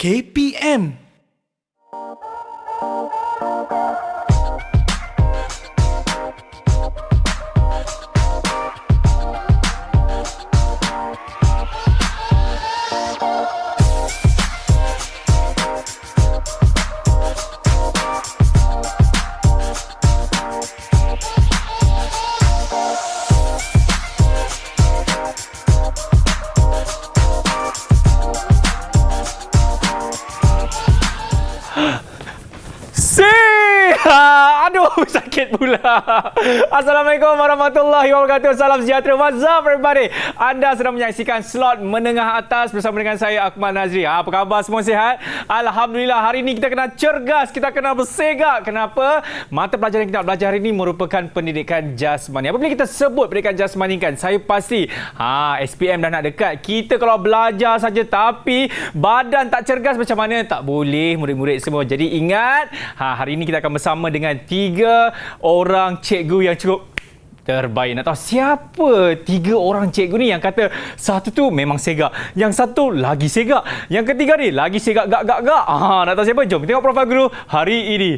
KPM. Aduh, sakit pula. Assalamualaikum warahmatullahi wabarakatuh. Salam sejahtera. What's up everybody? Anda sedang menyaksikan slot menengah atas bersama dengan saya, Akmal Nazri. Apa khabar? Semua sihat? Alhamdulillah. Hari ini kita kena cergas, kita kena bersegak. Kenapa? Mata pelajaran yang kita belajar hari ini merupakan pendidikan jasmani. Apabila kita sebut pendidikan jasmani kan, saya pasti SPM dah nak dekat. Kita kalau belajar saja tapi badan tak cergas macam mana? Tak boleh murid-murid semua. Jadi ingat, hari ini kita akan bersama dengan 3 orang cikgu yang cukup terbaik. Nak tahu siapa 3 orang cikgu ni yang kata satu tu memang segak, yang satu lagi segak, yang ketiga ni lagi segak gak. Nak tahu siapa? Jom tengok profil guru hari ini.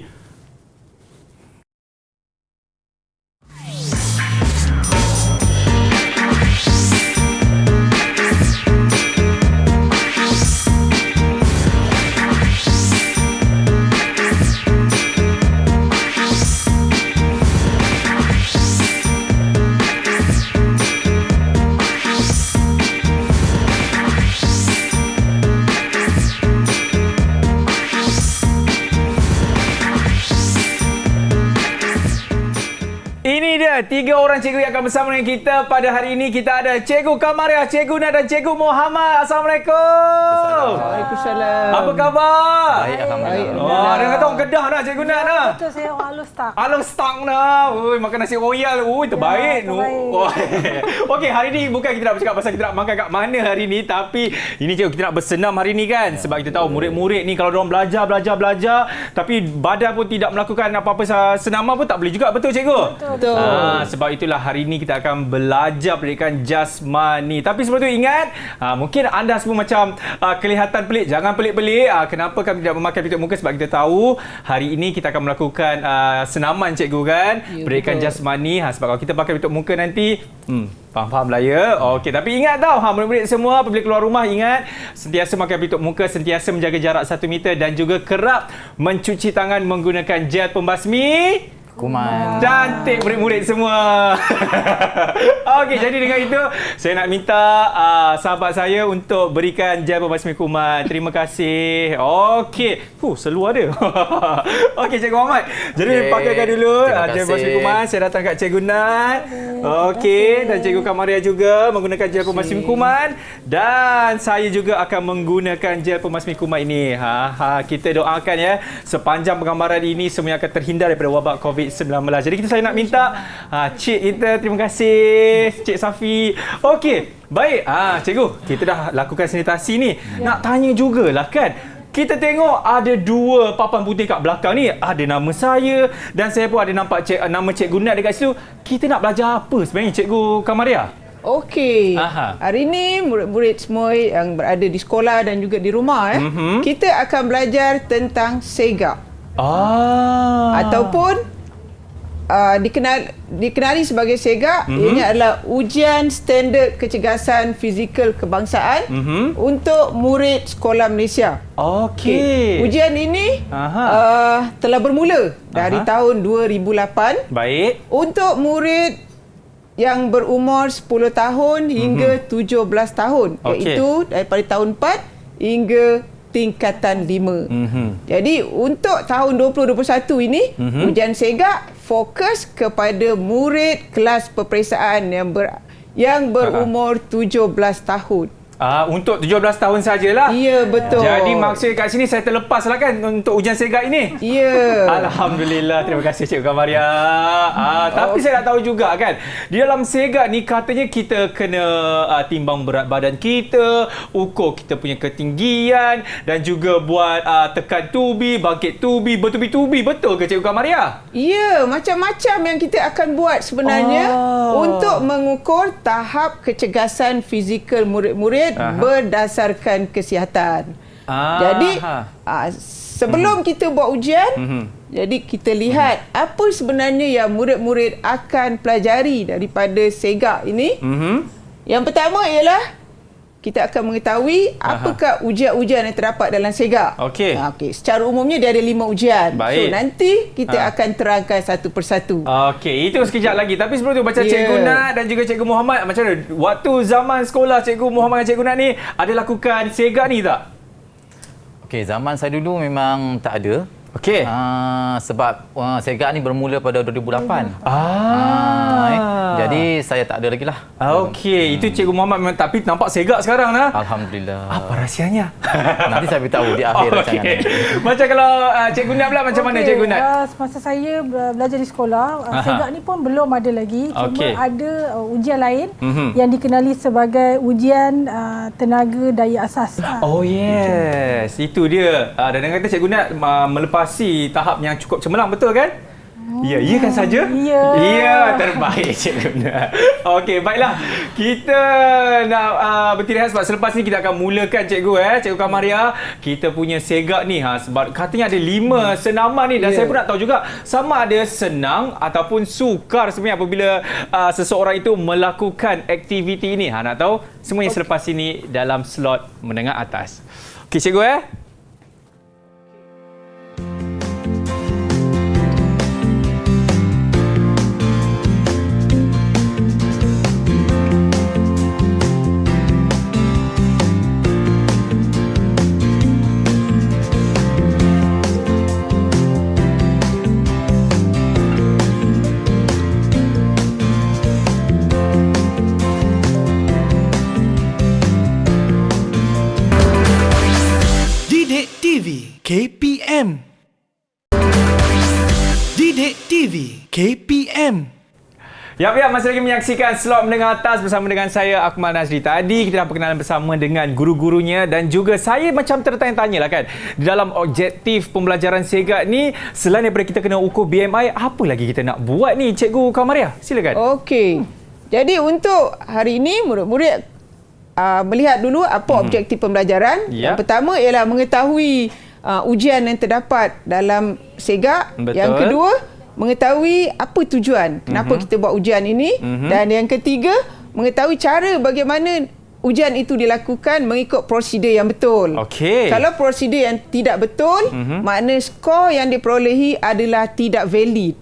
Ini dia 3 orang cikgu yang akan bersama dengan kita pada hari ini. Kita ada Cikgu Kamariah, Cikgu Nat dan Cikgu Muhammad. Assalamualaikum. Waalaikumsalam. Apa khabar? Baik, alhamdulillah. Oh, dia kata orang Kedah dah Cikgu Nat dah. Betul, saya orang Alus tak. Alung stang dah. Oi, makan nasi royal. Oi, terbaik. Okey, hari ni bukan kita nak bercakap pasal kita nak makan kat mana hari ni, tapi ini cikgu kita nak bersenam hari ni kan. Sebab kita tahu murid-murid ni kalau diorang belajar tapi badan pun tidak melakukan apa-apa senaman pun tak boleh juga. Betul cikgu? Betul. Sebab itulah hari ini kita akan belajar pendidikan jasmani. Tapi sebelum tu ingat, mungkin anda semua macam kelihatan pelik. Jangan pelik-pelik. Kenapa kami tidak memakai pelitup muka? Sebab kita tahu hari ini kita akan melakukan senaman cikgu kan. Ya, Pendidikan betul. jasmani. Sebab kalau kita pakai pelitup muka nanti, faham-faham lah ya. Okey, tapi ingat tau, murid-murid semua apabila keluar rumah ingat sentiasa pakai pelitup muka, sentiasa menjaga jarak 1 meter dan juga kerap mencuci tangan menggunakan gel pembasmi Kuman. cantik murid-murid semua. Okey, jadi dengan itu saya nak minta sahabat saya untuk berikan gel pembasmi kuman. Terima kasih. Okey. Seluar dia. Okey, Cikgu Muhammad. Jadi pakaikan dulu gel pembasmi kuman. Saya datang kat Cikgu Nat. Okey, dan Cikgu Kamariah juga menggunakan gel pembasmi kuman dan saya juga akan menggunakan gel pembasmi kuman ini. Kita doakan ya sepanjang penggambaran ini semuanya akan terhindar daripada wabak COVID-19. Jadi saya nak minta Cik kita, terima kasih Cik Safi. Okey, baik. Cikgu, kita dah lakukan sanitasi ni. Nak tanya jugalah kan. Kita tengok ada 2 papan putih kat belakang ni. Ada nama saya dan saya pun ada nampak nama Cikgu Nat dekat situ. Kita nak belajar apa sebenarnya Cikgu Kamariah? Okey. Hari ini murid-murid semua yang berada di sekolah dan juga di rumah kita akan belajar tentang segak. Ataupun dikenali sebagai segak. Ianya adalah ujian standard kecergasan fizikal kebangsaan untuk murid sekolah Malaysia. Okey. Ujian ini telah bermula dari tahun 2008. Baik. Untuk murid yang berumur 10 tahun hingga 17 tahun. Iaitu daripada tahun 4 hingga tingkatan 5. Jadi untuk tahun 2021 ini, ujian segak fokus kepada murid kelas peperiksaan yang berumur 17 tahun. Untuk 17 tahun sajalah. Ya, betul. Jadi maksud kat sini saya terlepas lah kan untuk ujian segak ini. Ya. Alhamdulillah. Terima kasih Cikgu Kamariah. Tapi saya nak tahu juga kan, di dalam segak ni katanya kita kena timbang berat badan kita, ukur kita punya ketinggian dan juga buat tekan tubi, bangkit tubi, bertubi-tubi. Betul ke Cikgu Kamariah? Ya, macam-macam yang kita akan buat sebenarnya untuk mengukur tahap kecergasan fizikal murid-murid berdasarkan kesihatan. Jadi sebelum kita buat ujian, jadi kita lihat apa sebenarnya yang murid-murid akan pelajari daripada SEGAK ini. Yang pertama ialah kita akan mengetahui apakah ujian-ujian yang terdapat dalam SEGAK. Okey. Secara umumnya dia ada 5 ujian. Baik. So nanti kita akan terangkan satu persatu. Okey, itu sekejap lagi. Tapi sebelum tu macam Cikgu Nat dan juga Cikgu Muhammad, macam mana waktu zaman sekolah Cikgu Muhammad dan Cikgu Nat ni ada lakukan SEGAK ni tak? Okey, zaman saya dulu memang tak ada. Okey. Sebab SEGAK ni bermula pada 2008. Jadi saya tak ada lagi lah. Okey, itu Cikgu Muhammad memang, tapi nampak SEGAK sekarang lah. Alhamdulillah. Apa rahsianya? Nanti saya beritahu di akhir rancangan ni. Macam kalau Cikgu Nat pula, macam mana Cikgu Nat? Semasa saya belajar di sekolah, SEGAK ni pun belum ada lagi. Cuma ada ujian lain yang dikenali sebagai ujian tenaga daya asas. Oh yes, itu dia. Dan kata Cikgu Nat melepasi tahap yang cukup cemerlang, betul kan? Ya, iya kan saja? Ya. Ya, terbaik Cikgu Nat. Okey, baiklah. Kita nak berhenti rehat sebab selepas ni kita akan mulakan Cikgu Kamaria. Kita punya SEGAK ni sebab katanya ada 5 senaman ni dan saya pun nak tahu juga sama ada senang ataupun sukar sebenarnya apabila seseorang itu melakukan aktiviti ini. Nak tahu semuanya selepas ini dalam slot menengah atas. Okey Cikgu KPM. Didik TV KPM. Ya, masih lagi menyaksikan slot menengah atas bersama dengan saya Akmal Nazri. Tadi kita dah perkenalan bersama dengan guru-gurunya dan juga saya macam tertanya-tanya lah kan. Di dalam objektif pembelajaran SEGAK ni, selain daripada kita kena ukur BMI, apa lagi kita nak buat ni Cikgu Kamaria? Silakan. Okey. Jadi untuk hari ini murid-murid melihat dulu apa objektif pembelajaran. Yang pertama ialah mengetahui ujian yang terdapat dalam SEGAK. Betul. Yang kedua, mengetahui apa tujuan kenapa kita buat ujian ini. Dan yang ketiga, mengetahui cara bagaimana ujian itu dilakukan mengikut prosedur yang betul. Okey. Kalau prosedur yang tidak betul, makna skor yang diperolehi adalah tidak valid.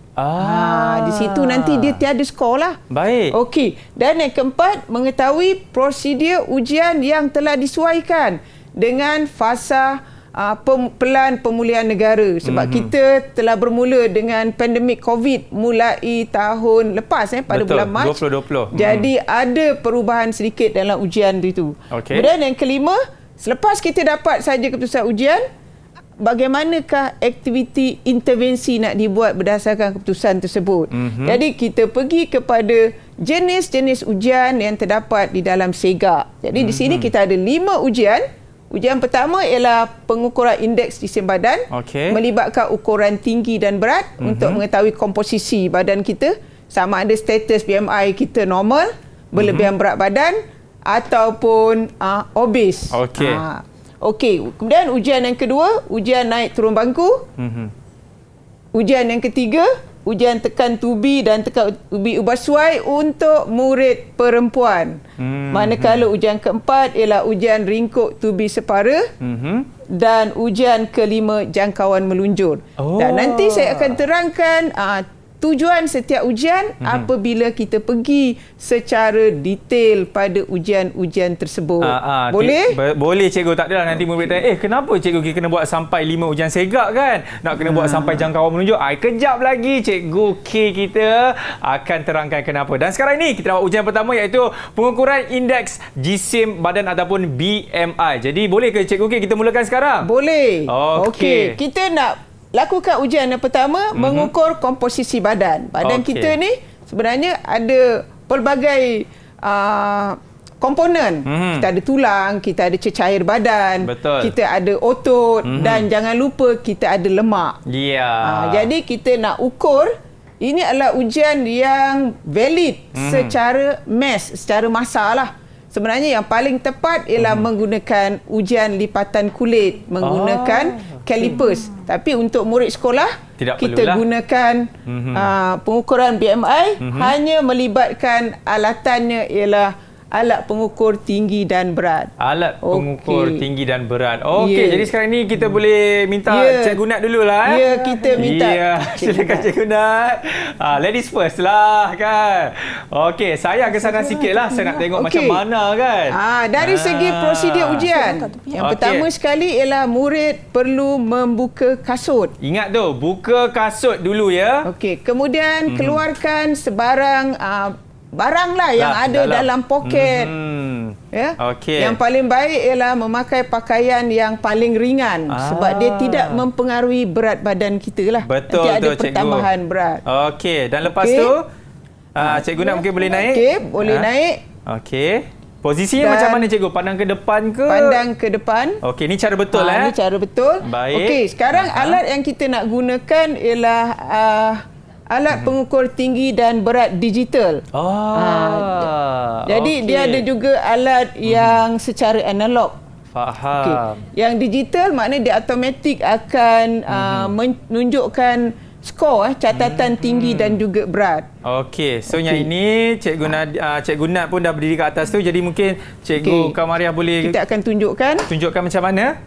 Di situ nanti dia tiada skor lah. Baik. Okey. Dan yang keempat, mengetahui prosedur ujian yang telah disesuaikan dengan fasa pelan pemulihan negara. Sebab kita telah bermula dengan pandemik COVID mulai tahun lepas pada bulan Mac 2020. Jadi ada perubahan sedikit dalam ujian itu. Kemudian yang kelima, selepas kita dapat saja keputusan ujian, bagaimanakah aktiviti intervensi nak dibuat berdasarkan keputusan tersebut. Jadi kita pergi kepada jenis-jenis ujian yang terdapat di dalam SEGAK. Jadi di sini kita ada 5 ujian. Ujian pertama ialah pengukuran indeks jisim badan, melibatkan ukuran tinggi dan berat untuk mengetahui komposisi badan kita, sama ada status BMI kita normal, berlebihan berat badan ataupun obes. Okey. Kemudian ujian yang kedua, ujian naik turun bangku. Ujian yang ketiga, ujian tekan tubi dan tekan ubi ubahsuai untuk murid perempuan. Manakala ujian keempat ialah ujian ringkuk tubi separa. Dan ujian kelima, jangkauan melunjur. Dan nanti saya akan terangkan tujuan setiap ujian apabila kita pergi secara detail pada ujian-ujian tersebut. Boleh? Boleh Cikgu. Tak adalah nanti murid tanya, kenapa Cikgu kita kena buat sampai 5 ujian SEGAK kan? Nak kena buat sampai jangkauan menunjuk. Kejap lagi Cikgu K kita akan terangkan kenapa. Dan sekarang ini kita dapat ujian pertama iaitu pengukuran indeks jisim badan ataupun BMI. Jadi boleh ke Cikgu K kita mulakan sekarang? Boleh. Okey. Kita nak lakukan ujian yang pertama, mengukur komposisi badan. Badan kita ni sebenarnya ada pelbagai komponen. Kita ada tulang, kita ada cecair badan, kita ada otot dan jangan lupa kita ada lemak. Jadi kita nak ukur, ini adalah ujian yang valid secara mass, secara massa lah. sebenarnya yang paling tepat ialah menggunakan ujian lipatan kulit, menggunakan calipers. Tapi untuk murid sekolah, tidak kita perlulah. gunakan pengukuran BMI, hanya melibatkan alatannya ialah alat pengukur tinggi dan berat. Alat pengukur tinggi dan berat. Okey, Ya. jadi sekarang ni kita boleh minta Cikgu Nat dululah. Ya, kita minta. Ya, silakan Cikgu Nat. Ladies first lah kan. Okey, saya ke sana sikit lah. Saya nak tengok macam mana kan. Dari segi prosedur ujian, yang Okey. pertama sekali ialah murid perlu membuka kasut. Ingat tu, buka kasut dulu ya. Okey, kemudian keluarkan sebarang barang lah yang ada dalam poket. Ya. Okey. Yang paling baik ialah memakai pakaian yang paling ringan sebab dia tidak mempengaruhi berat badan kita lah. Betul Nanti ada tu, Cikgu. pertambahan berat. Okey, dan lepas tu Cikgu Nat mungkin boleh naik. Okey, boleh naik. Okey. Posisinya Dan macam mana Cikgu? Pandang ke depan ke? Pandang ke depan. Okey, ni cara betul Ini cara betul. Baik. Okey, sekarang alat yang kita nak gunakan ialah alat pengukur tinggi dan berat digital. Jadi dia ada juga alat yang secara analog. Faham. Okey. Yang digital maknanya dia automatik akan menunjukkan skor catatan tinggi dan juga berat. Okey, so yang ini Cikgu Nat pun dah berdiri kat atas tu, jadi mungkin Cikgu Kamariah boleh kita akan tunjukkan macam mana.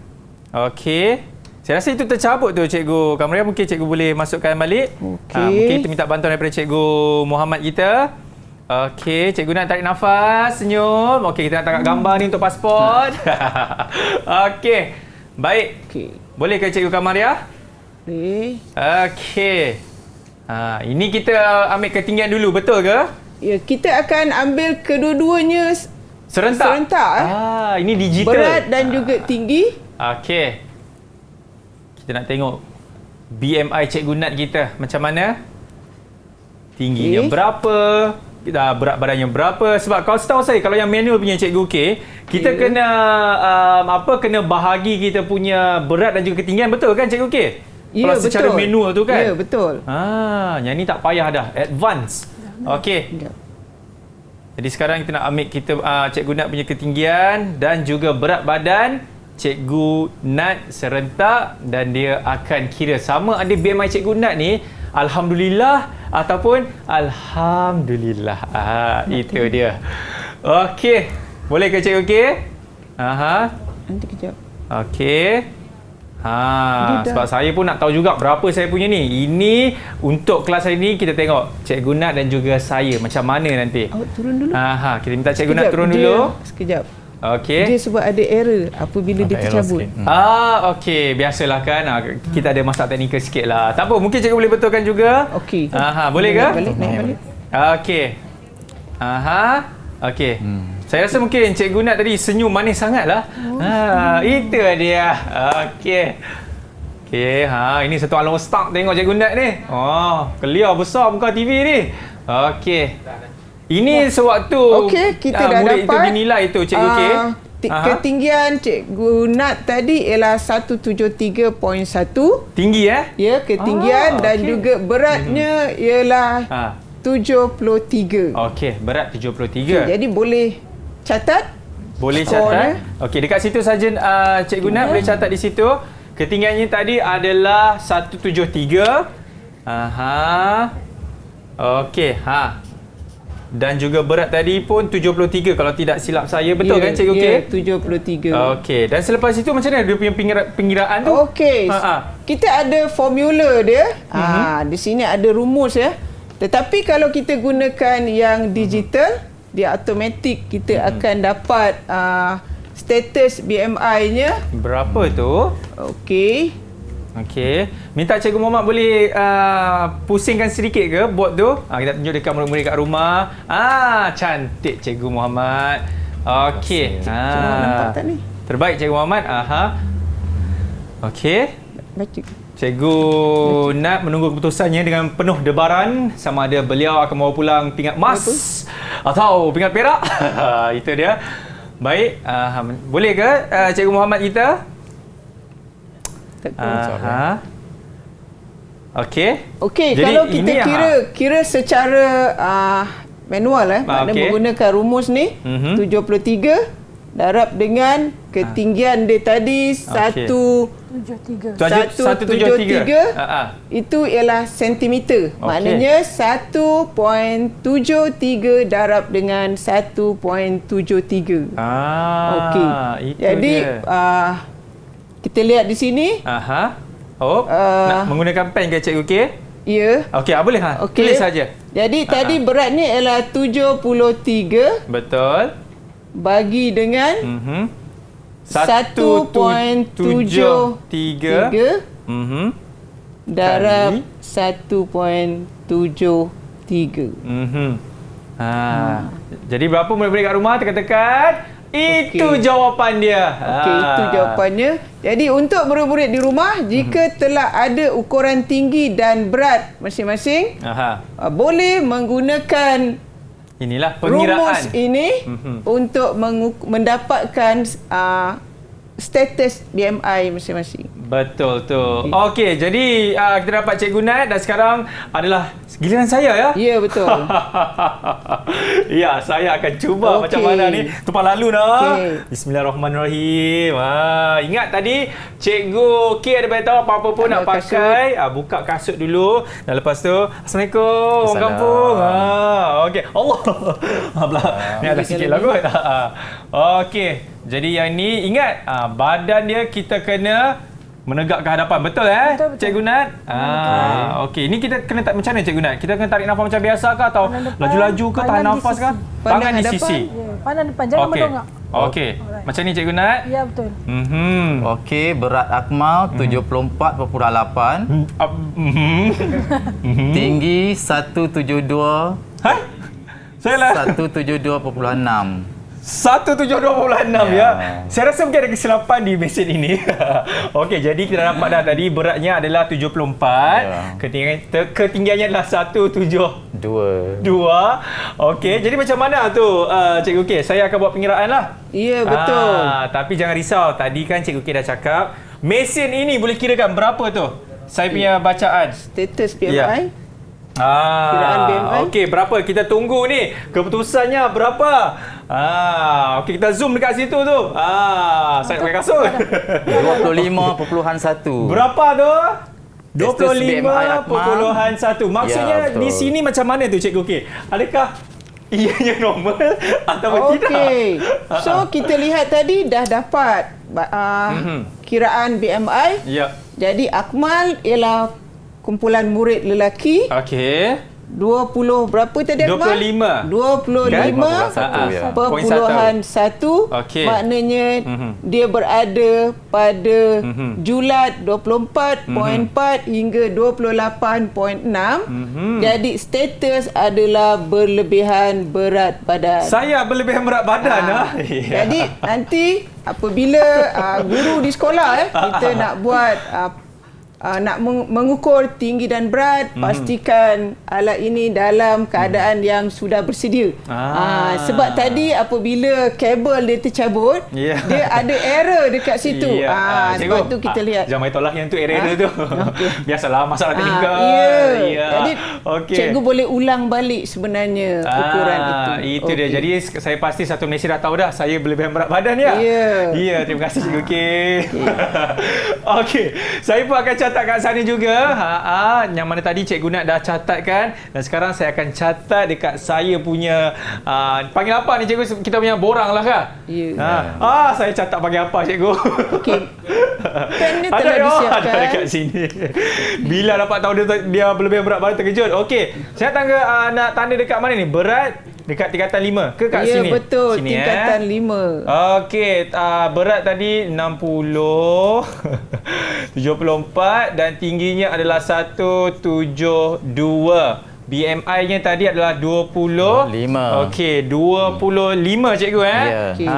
Okey. Saya rasa itu tercabut tu Cikgu Kamariah, mungkin Cikgu boleh masukkan balik. Okey. Mungkin kita minta bantuan daripada Cikgu Muhammad kita. Okey, Cikgu Nat tarik nafas, senyum. Okey, kita nak tangkap gambar ni untuk pasport. Okey. Baik. Okey. Boleh ke Cikgu Kamariah? Boleh. Okey. Ini kita ambil ketinggian dulu, betul ke? Ya, kita akan ambil kedua-duanya Serentak. Ini digital. berat dan juga tinggi. Okey. Kita nak tengok BMI Cikgu Nat kita macam mana. Tingginya berapa, berat badannya berapa. Sebab kalau setahu saya, kalau yang manual punya Cikgu kita kena kena bahagi kita punya berat dan juga ketinggian, betul kan Cikgu Ya, kalau secara betul. manual tu kan? Ya, betul. Yang ni tak payah dah, advance. Okey. Jadi sekarang kita nak ambil Cikgu Nat punya ketinggian dan juga berat badan Cikgu Nat serentak, dan dia akan kira sama ada BMI Cikgu Nat ni alhamdulillah ataupun alhamdulillah. Itu dia. Okey. Boleh ke Cikgu Nanti kejap. Okey. Sebab saya pun nak tahu juga berapa saya punya ni. Ini untuk kelas hari ni kita tengok Cikgu Nat dan juga saya macam mana nanti. Turun dulu. Kita minta Cikgu Nat turun dulu. Sekejap. Okey. Dia sebab ada error apabila dia tercabut. Okey, biasalah kan. Kita ada masalah teknikal sikit lah. Tak apa, mungkin Cikgu boleh betulkan juga. Okey. Boleh ke? Naik balik. Okey. Okey. Saya rasa mungkin Cikgu Nat tadi senyum manis sangatlah. Itu dia. Okey. Okey, ini satu alam stak tengok Cikgu Nat ni. Clear besar muka TV ni. Okey. Ini sewaktu kita dah murid dapat itu dinilai tu Cikgu ketinggian Cikgu Nat tadi ialah 173.1. Tinggi Ya, ketinggian dan juga beratnya ialah 73. Okey, berat 73. Jadi boleh catat? Boleh catat. Okey, dekat situ saja Cikgu Nat boleh catat di situ. Ketinggiannya tadi adalah 173. Okey, dan juga berat tadi pun 73 kalau tidak silap saya. Betul kan Cikgu? Ya, 73. Okey, dan selepas itu macam mana dia punya pengiraan tu? Okey. Kita ada formula dia. Di sini ada rumus ya. Tetapi kalau kita gunakan yang digital, dia automatik kita akan dapat status BMI-nya. Berapa tu? Okey. Okey. Minta Cikgu Muhammad boleh pusingkan sedikit ke board tu? Kita tunjuk dekat murid-murid kat rumah. Cantik Cikgu Muhammad. Okey. Nampak tak ni? Terbaik Cikgu Muhammad. Okey. Baca. Cikgu Nat menunggu keputusannya dengan penuh debaran sama ada beliau akan membawa pulang pingat emas atau pingat perak. Itu dia. Baik. Boleh ke Cikgu Muhammad kita? Okey. Okey, Jadi kalau kita kira secara manual maknanya menggunakan rumus ni 73 darab dengan ketinggian dia tadi 173 itu ialah sentimeter. Maknanya 1.73 darab dengan 1.73. Okey. Jadi kita lihat di sini. Nak menggunakan pen ke cikgu okey? Ya. Okey, boleh tulis saja. Jadi tadi beratnya ialah 73. Betul. Bagi dengan 1.73 darab 1.73. Jadi berapa murid-murid kat rumah tekan-tekan? Itu jawapan dia. Okey, itu jawapannya. Jadi untuk murid-murid di rumah, jika telah ada ukuran tinggi dan berat masing-masing, boleh menggunakan inilah pengiraan rumus ini untuk mendapatkan status BMI masing-masing. Betul tu. Okey, jadi kita dapat Cikgu Nat dan sekarang adalah giliran saya ya? Ya, betul. Ya, saya akan cuba macam mana ni. Tumpang lalu nak. Bismillahirrahmanirrahim. Ingat tadi Cikgu K ada beritahu apa-apa pun nak pakai, buka kasut dulu dan lepas tu Assalamualaikum orang kampung. Okey. Allah. Ni ada sikit lah kot. Okey. Jadi yang ni ingat badan dia kita kena menegak ke hadapan. Betul Betul. Cikgu Nat? Okey. Ni kita kena macam mana Cikgu Nat? Kita kena tarik nafas macam biasa ke atau laju-laju ke tahan nafas ke? Tangan di sisi. Pandang depan, jangan mendongak. Okey. Macam ni Cikgu Nat? Ya, betul. Okey, berat Akmal 74.8. Tinggi 172. Saya lah 172.6. 172.6 ya. Saya rasa mungkin ada kesilapan di mesin ini. Okey, jadi kita dapat dah tadi beratnya adalah 74. Ketinggiannya adalah 172. Okey, jadi macam mana tu Cikgu K? Saya akan buat pengiraan lah. Ya, betul. Tapi jangan risau. Tadi kan Cikgu K dah cakap mesin ini boleh kirakan berapa tu? Saya punya bacaan. Status BMI. Kiraan BMI. Okey, berapa? Kita tunggu ni. Keputusannya berapa? Okey, kita zoom dekat situ tu. Saya pakai kasut. 25.1. Berapa tu? 25.1. Maksudnya di sini macam mana tu Cikgu K? Adakah ianya normal atau tidak? Okey. So kita lihat tadi dah dapat kiraan BMI. Ya. Jadi Akmal ialah kumpulan murid lelaki. Okey. 20 berapa tadi Akmal? 25.1. Okey. Maknanya dia berada pada julat 24.4 hingga 28.6. Jadi status adalah berlebihan berat badan. Saya berlebihan berat badan. Jadi nanti apabila guru di sekolah kita nak buat nak mengukur tinggi dan berat, pastikan alat ini dalam keadaan yang sudah bersedia. Sebab tadi apabila kabel dia tercabut, dia ada error dekat situ. Sebab tu kita lihat. Jangan tahulah yang tu error tu. Biasalah masalah teknikal. Jadi cikgu boleh ulang balik sebenarnya ukuran itu. Itu dia. Jadi saya pasti satu Malaysia dah tahu dah saya berlebihan berat badan ya. Ya, terima kasih Cikgu K. Okey. Saya pun akan catat kat sana juga. Yang mana tadi Cikgu Nat dah catatkan dan sekarang saya akan catat dekat saya punya panggil apa ni Cikgu? Kita punya borang lah kan? Saya catat panggil apa Cikgu? Okey. Pen ni telah disiapkan. Ada dekat sini. Bila dapat tahu dia berlebihan berat badan terkejut. Okey. Saya nak tanda dekat mana ni? Berat dekat tingkatan 5 ke kat sini? Ya, betul. Sini, tingkatan 5. Okey, berat tadi 60, 74 dan tingginya adalah 172. BMI-nya tadi adalah 25. Okey, 25 Cikgu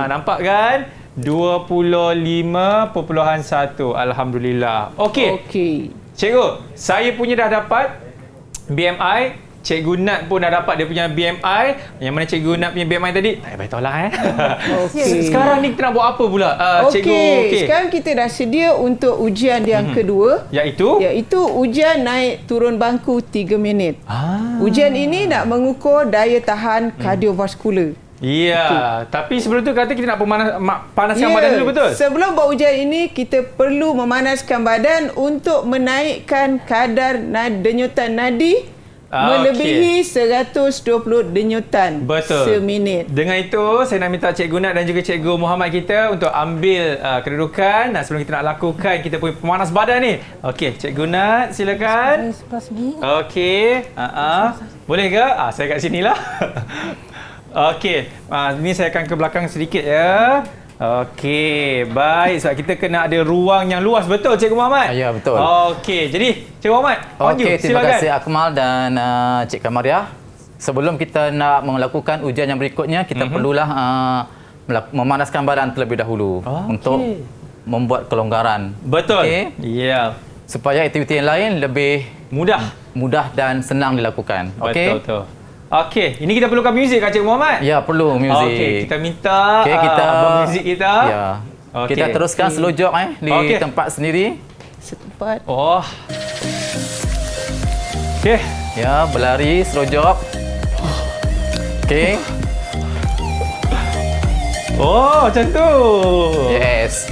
nampak kan? 25.1. Alhamdulillah. Okey. Cikgu, saya punya dah dapat BMI Cikgu Nat pun dah dapat dia punya BMI. Yang mana Cikgu Nat punya BMI tadi, tak payah tolak Sekarang ni kita nak buat apa pula? Cikgu, sekarang kita dah sedia untuk ujian yang kedua. Iaitu ujian naik turun bangku 3 minit. Ujian ini nak mengukur daya tahan kardiovaskular. Ya, tapi sebelum tu kata kita nak panaskan badan dulu, betul? Sebelum buat ujian ini, kita perlu memanaskan badan untuk menaikkan kadar denyutan nadi melebihi 120 denyutan seminit. Dengan itu, saya nak minta Cikgu Nat dan juga Cikgu Muhammad kita untuk ambil kedudukan sebelum kita nak lakukan kita punya pemanas badan ni. Okey, Cikgu Nat silakan. Sebelah sini. Okey. Boleh ke? Saya kat sinilah. Okey, ni saya akan ke belakang sedikit ya. Okey, baik. Sebab kita kena ada ruang yang luas. Betul, Cikgu Muhammad? Ya, betul. Okey, jadi Cikgu Muhammad, Okey, terima kasih Akmal dan Cik Kamaria. Sebelum kita nak melakukan ujian yang berikutnya, kita perlulah memanaskan badan terlebih dahulu untuk membuat kelonggaran. Betul. Okay? Ya. Supaya aktiviti yang lain lebih mudah dan senang dilakukan. Okey. Betul. Okey, ini kita perlukan muzik kan Cikgu Muhammad? Ya, perlu muzik. Okey, kita minta abang muzik kita. Ya. Okay. Kita teruskan slow jog di tempat sendiri. Setempat. Okey. Ya, berlari slow jog. Okey. Macam tu. Yes.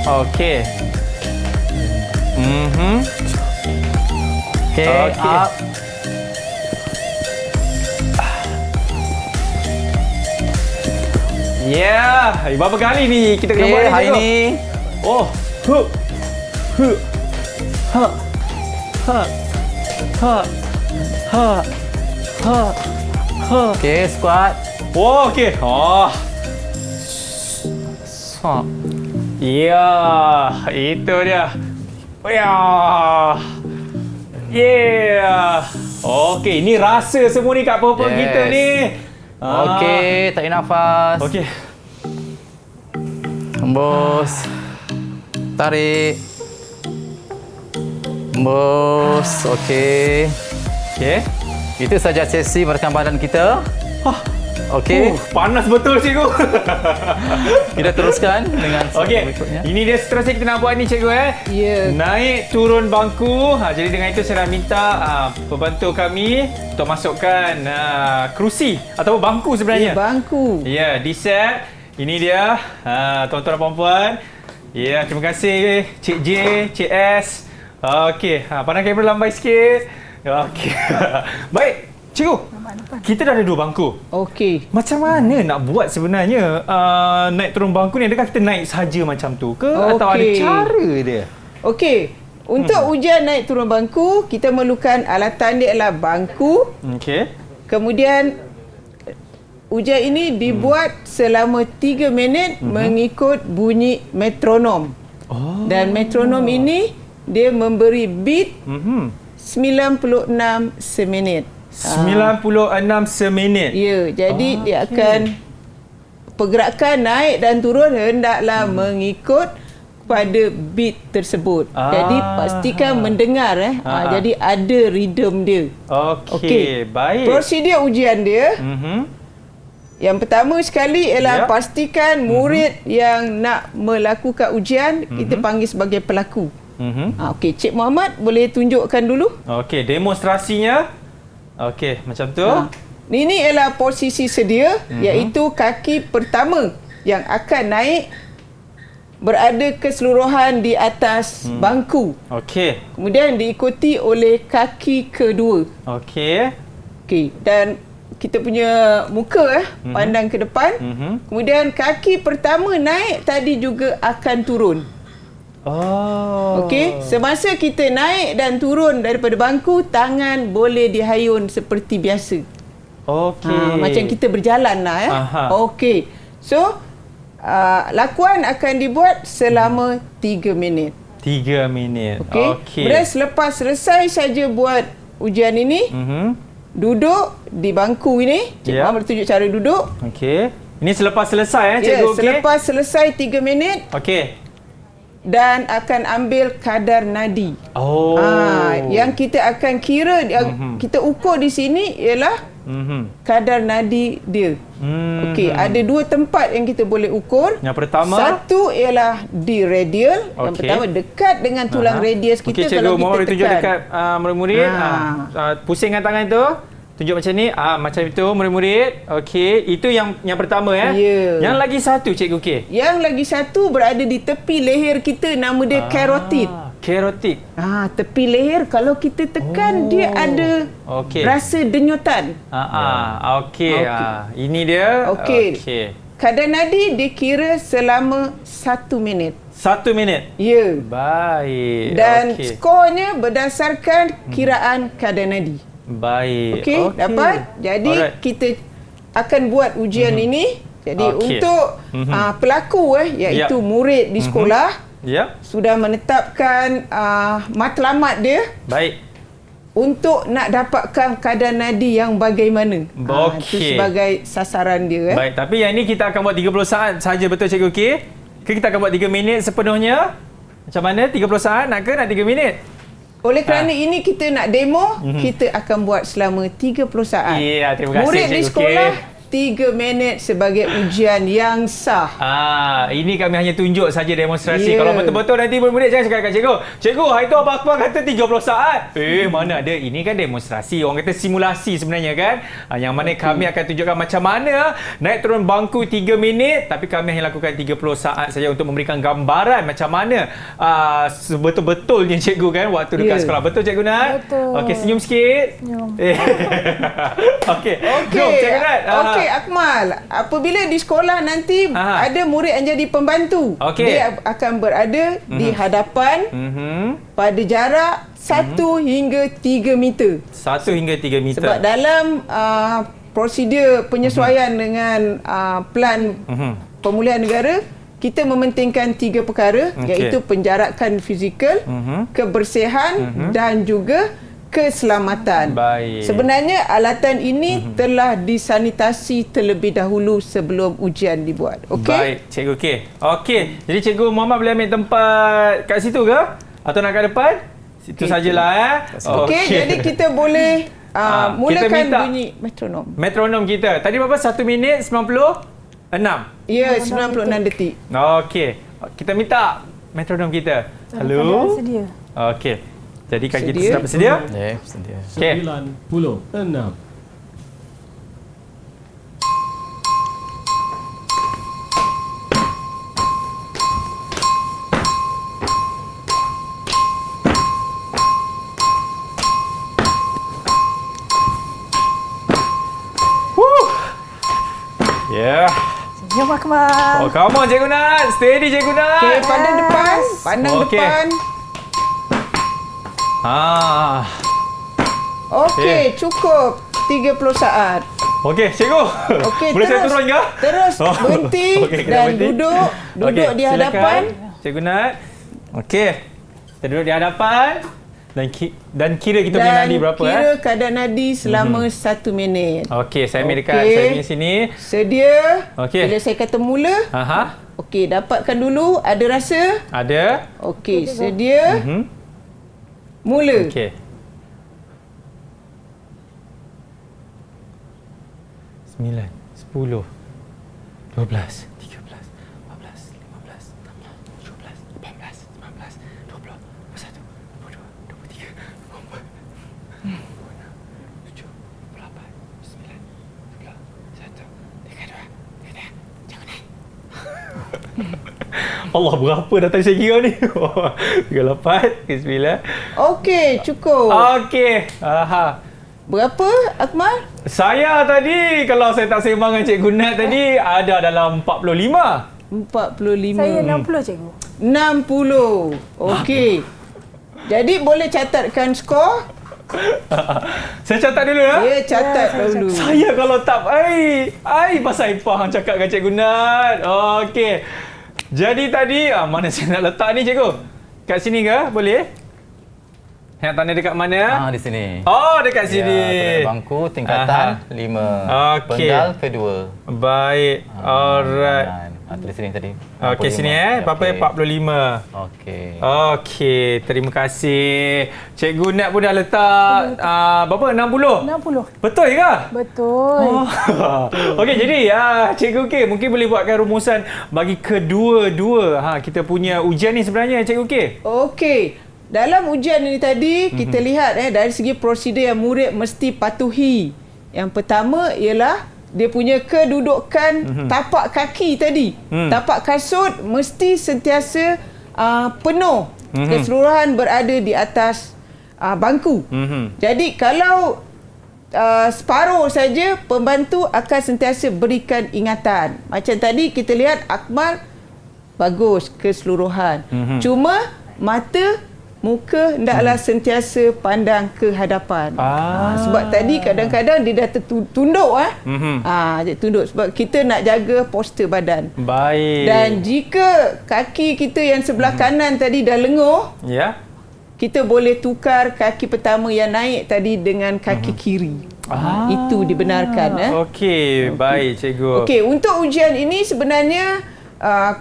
Okey. Okey, up. Ya, berapa kali ni kita kena buat hari ni? Okey, squat. Okey. Ya, itu dia. Okey, ni rasa semua ni kat perut kita ni. Okey, tarik nafas. Okey. Hembus. Tarik. Hembus. Okey. Itu saja sesi menekan badan kita. Okey. Panas betul, Cikgu. Kita teruskan dengan berikutnya. Ini dia seterusnya kita nak buat ni, Cikgu. Ya. Naik turun bangku. Jadi dengan itu saya nak minta pembantu kami untuk masukkan kerusi atau bangku sebenarnya. Bangku. Ya, di set. Ini dia, tuan-tuan dan puan-puan. Ya, terima kasih Cik J, Cik S. Okey, pandang kamera lambai sikit. Okey. Baik, Cikgu. Kita dah ada 2 bangku. Okey. Macam mana nak buat sebenarnya naik turun bangku ni? Adakah kita naik saja macam tu ke? Atau ada cara dia? Okey. Untuk ujian naik turun bangku, kita memerlukan alatan dia adalah bangku. Okey. Kemudian ujian ini dibuat selama 3 minit mengikut bunyi metronom. Dan metronom ini dia memberi beat 96 seminit. 96 seminit. Ya, jadi dia akan pergerakan naik dan turun hendaklah mengikut pada beat tersebut. Jadi pastikan mendengar jadi ada rhythm dia. Okey, baik. Prosedur ujian dia. Yang pertama sekali ialah pastikan murid yang nak melakukan ujian kita panggil sebagai pelaku. Okey, Cik Muhammad boleh tunjukkan dulu? Okey, demonstrasinya. Okey, macam tu. Ini ialah posisi sedia, iaitu kaki pertama yang akan naik berada keseluruhan di atas bangku. Okey. Kemudian diikuti oleh kaki kedua. Okey. Okey, dan kita punya muka pandang ke depan. Kemudian kaki pertama naik tadi juga akan turun. Okey, semasa kita naik dan turun daripada bangku, tangan boleh dihayun seperti biasa. Okey. Macam kita berjalan lah Okey. So, lakuan akan dibuat selama 3 minit. 3 minit. Okey. Kemudian selepas selesai saja buat ujian ini, duduk di bangku ini. Cik Muhammad tunjuk cara duduk. Okey. Ini selepas selesai Cikgu? Selepas selesai 3 minit. Okey. dan akan ambil kadar nadi. Oh. Yang kita akan kira, kita ukur di sini ialah kadar nadi dia. Okey, ada 2 tempat yang kita boleh ukur. Yang pertama, satu ialah di radial. Yang pertama dekat dengan tulang radius kita. Okey, cikgu, kalau mohon kita tunjuk tekan. dekat murid-murid. Pusingkan tangan tu. Tunjuk macam ni. Macam itu murid-murid. Okey, itu yang pertama Ya. Yang lagi satu cikgu okey. Yang lagi satu berada di tepi leher kita, nama dia carotid. Carotid. Tepi leher kalau kita tekan dia ada rasa denyutan. Okey. Ini dia. Okey. Kadar nadi dikira selama 1 minit. 1 minit. Ya. Baik. Dan skornya berdasarkan kiraan kadar nadi. Baik. Okey, dapat? Jadi kita akan buat ujian ini. Jadi untuk pelaku iaitu murid di sekolah sudah menetapkan matlamat dia. Baik. Untuk nak dapatkan kadar nadi yang bagaimana. Itu sebagai sasaran dia. Baik, tapi yang ini kita akan buat 30 saat saja, betul cikgu okey? Ke kita akan buat 3 minit sepenuhnya? Macam mana? 30 saat nak ke nak 3 minit? Oleh kerana ini kita nak demo, kita akan buat selama 30 saat. Ya, terima kasih Murid cikgu di sekolah 3 minit sebagai ujian yang sah. Ini kami hanya tunjuk saja demonstrasi. Kalau betul-betul nanti murid-murid jangan cakap kat cikgu. Cikgu, hari tu Abang Akmal kata 30 saat. Mana ada. Ini kan demonstrasi. Orang kata simulasi sebenarnya kan. Yang mana kami akan tunjukkan macam mana naik turun bangku 3 minit. Tapi kami hanya lakukan 30 saat saja untuk memberikan gambaran macam mana sebetul-betulnya cikgu kan waktu dekat sekolah. Betul Cikgu Nat? Betul. Okey, senyum sikit. Senyum. Okey. Jom Cikgu Nat. Okey Akmal, apabila di sekolah nanti ada murid yang jadi pembantu, dia akan berada di hadapan pada jarak 1 hingga 3 meter. 1 hingga 3 meter. Sebab dalam prosedur penyesuaian dengan plan pemulihan negara, kita mementingkan 3 perkara, iaitu penjarakan fizikal, kebersihan dan juga keselamatan. Baik. Sebenarnya alatan ini telah disanitasi terlebih dahulu sebelum ujian dibuat. Okey? Baik, cikgu okey. Okey. Jadi cikgu Muhammad boleh ambil tempat kat situ ke? Atau nak kat depan? Situ sajalah Okey, jadi kita boleh mulakan kita bunyi metronom. Metronom kita. Tadi berapa? 1 minit 96. Ya, 96 detik. Okey. Kita minta metronom kita. Halo. Sedia. Okey. Jadi kan kita sudah bersedia? Ya, bersedia. Okey. 96. Ya. Senyum Akmal. Oh, come on Cikgu Nat. Steady Cikgu Nat. Okey, pandang depan. Pandang depan. Okey, cukup 30 saat. Okey, cikgu. Okey, boleh saya turun ke? Terus berhenti dan berhenti. duduk di hadapan. Cikgu Nat. Okey. Kita duduk di hadapan dan kira kita punya nadi berapa kira kadar nadi selama 1 minit. Okey, saya ambil dekat saya punya sini. Sedia. Okey. Bila saya kata mula. Okey, dapatkan dulu. Ada rasa? Ada. Okey, sedia. Mula. Okey. 9, 10, 12, 13, 14, 15, 16, 17, 18, 19, 20, 21, 22, 23, 24, 26, 27, 28, 29, 30, 31, 32, 33. Allah, berapa datang saya kira ni? 38, 39. Okey, cukup. Okey. Berapa, Akmal? Saya tadi, kalau saya tak sembang dengan Cikgu Nat tadi, ada dalam 45. 45. Saya 60 cikgu. 60. Okey. Jadi boleh catatkan skor? Saya catat dulu ya? Ya, catat dulu. Saya kalau tak pasal Ipah hang cakap dengan Cikgu Nat. Okey. Jadi tadi, mana saya nak letak ni Cikgu? Kat sini ke? Boleh? Yang tanda dekat mana? Di sini. Oh, dekat sini. Ya, bangku tingkatan 5. Okey. Benggal kedua. Baik. Alright. Tulis sini tadi. Okey, sini Papa 45. Okey. Okey, terima kasih. Cikgu Nat pun dah letak berapa? 60? 60. Betul ke? Betul. Okey, jadi Cikgu K mungkin boleh buatkan rumusan bagi kedua-dua kita punya ujian ni sebenarnya, Cikgu K. Okey. Dalam ujian ini tadi, kita lihat dari segi prosedur yang murid mesti patuhi. Yang pertama ialah dia punya kedudukan tapak kaki tadi. Tapak kasut mesti sentiasa penuh. Keseluruhan berada di atas bangku. Jadi kalau separuh saja, pembantu akan sentiasa berikan ingatan. Macam tadi kita lihat Akmal bagus keseluruhan. Cuma mata muka hendaklah sentiasa pandang ke hadapan. Sebab tadi kadang-kadang dia dah tertunduk dia tunduk sebab kita nak jaga postur badan. Baik. Dan jika kaki kita yang sebelah kanan tadi dah lenguh, kita boleh tukar kaki pertama yang naik tadi dengan kaki kiri. Itu dibenarkan. Okey, baik Cikgu. Okey, untuk ujian ini sebenarnya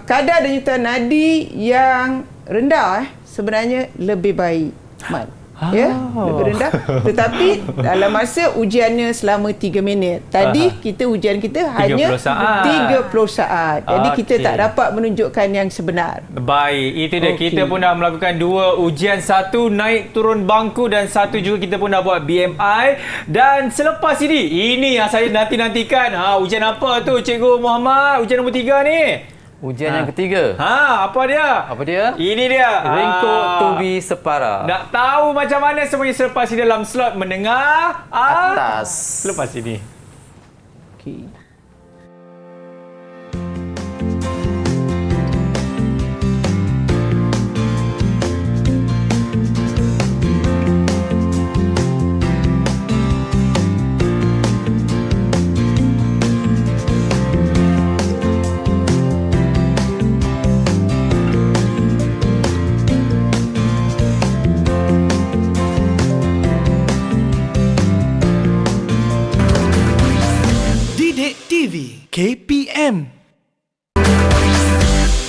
kadar denyutan nadi yang rendah sebenarnya lebih baik, Mat. Lebih rendah. Tetapi dalam masa ujiannya selama 3 minit. Tadi ujian kita hanya 30 saat. Jadi kita tak dapat menunjukkan yang sebenar. Baik, itu dia. Kita pun dah melakukan 2 ujian. 1 naik turun bangku dan 1 juga kita pun dah buat BMI. Dan selepas ini yang saya nanti-nantikan. Ujian apa tu Cikgu Muhammad? Ujian nombor 3 ni. Ujian yang ketiga. Apa dia? Apa dia? Ini dia. Ringkuk tubi separa. Nak tahu macam mana semuanya selepas ini dalam slot menengah atas. Selepas ini. Okey. KPM.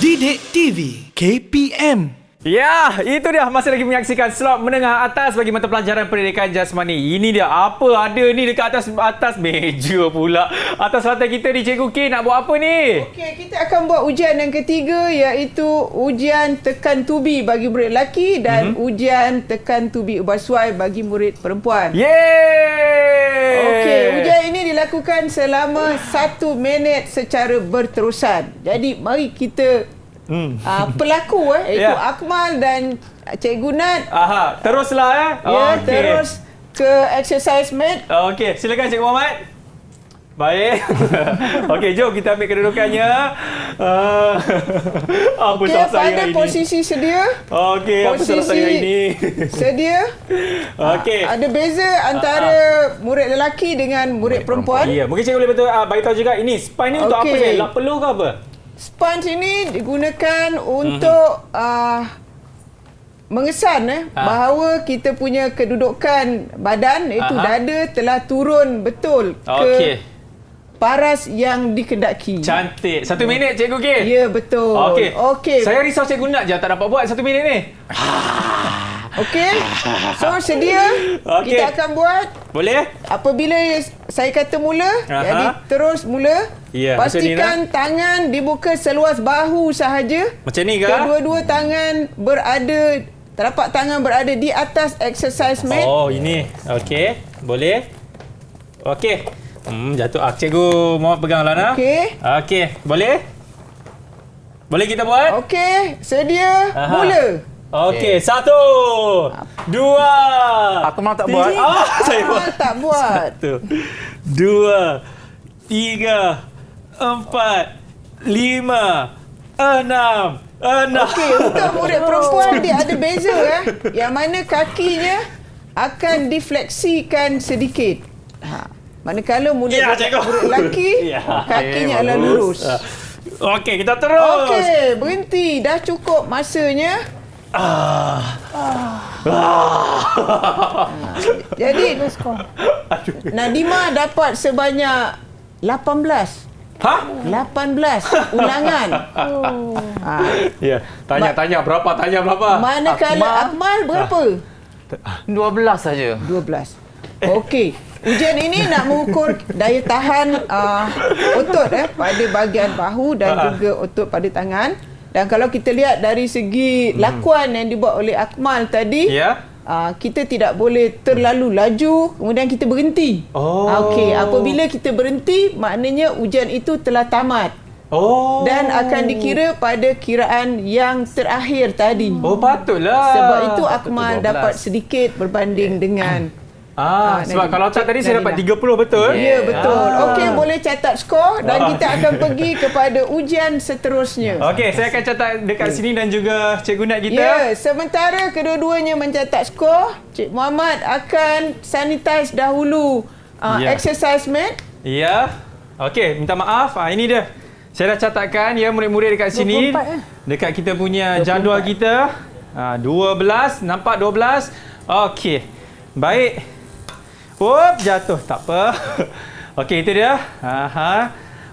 Didik TV KPM. Ya, itu dia. Masih lagi menyaksikan slot menengah atas bagi mata pelajaran pendidikan jasmani. Ini dia. Apa ada ni dekat atas meja pula. Atas lantai kita ni, Cikgu K nak buat apa ni? Okey, kita akan buat ujian yang ketiga, iaitu ujian tekan tubi bagi murid lelaki dan ujian tekan tubi ubahsuai bagi murid perempuan. Yeay! Okey, ujian ini dilakukan selama 1 minit secara berterusan. Jadi, mari kita pelaku iaitu Akmal dan Cikgu Nat. Teruslah terus ke exercise mat. Okey, silakan Cikgu Muhammad. Baik. Okey, jom kita ambil kedudukannya. Apa salah saya pada ini? posisi sedia. Okey, apa salah saya ini? Sedia. Okey. Ada beza antara murid lelaki dengan murid perempuan. Ya, mungkin Cikgu boleh bagi tahu juga ini spine ni untuk apa je? Lap peluh ke apa? Sponge ini digunakan untuk mengesan bahawa kita punya kedudukan badan iaitu dada telah turun betul ke paras yang dikendaki. Cantik. 1 minit Cikgu K. Ya, betul. Okey. Saya risau Cikgu Nat je tak dapat buat 1 minit ni. Okey. So sedia? Kita akan buat. Boleh? Apabila saya kata mula, jadi terus mula. Pastikan tangan dibuka seluas bahu sahaja. Macam ni ke? Kedua-dua tangan berada, telapak tangan berada di atas exercise mat. Oh, ini. Okey. Boleh? Okey. Jatuh. Cikgu Muhammad pegang Lana. Okey. Boleh? Boleh kita buat? Okey. Sedia? Mula. Okey, 1, 2. Akmal tak buat. Saya buat. Tak buat. 1, 2, 3, 4, 5, 6. Okey, untuk murid perempuan dia ada beza yang mana kakinya akan difleksikan sedikit. Manakala murid lelaki kakinya adalah lurus. Okey, kita terus. Okey, berhenti. Dah cukup masanya. Jadi Nadima dapat sebanyak 18. Ha? 18 ulangan. Ya. Tanya berapa? Manakala Akmal berapa? 12 saja. 12. Okey. Ujian ini nak mengukur daya tahan otot pada bahagian bahu dan juga otot pada tangan. Dan kalau kita lihat dari segi lakuan yang dibuat oleh Akmal tadi, kita tidak boleh terlalu laju kemudian kita berhenti. Okey, apabila kita berhenti maknanya ujian itu telah tamat. Dan akan dikira pada kiraan yang terakhir tadi. Patutlah. Sebab itu Akmal dapat sedikit berbanding dengan sebab kalau tak tadi saya dapat 30, betul? Ya, betul. Okey, boleh catat skor dan kita akan pergi kepada ujian seterusnya. Okey, saya akan catat dekat sini dan juga Cikgu Nat kita. Ya, sementara kedua-duanya mencatat skor, Cik Muhammad akan sanitize dahulu exercise mat. Ya. Okey, minta maaf. Ini dia. Saya dah catatkan ya murid-murid dekat sini. 24, dekat kita punya jadual kita. 12, nampak 12. Okey. Baik. Jatuh. Tak apa. Okey, itu dia.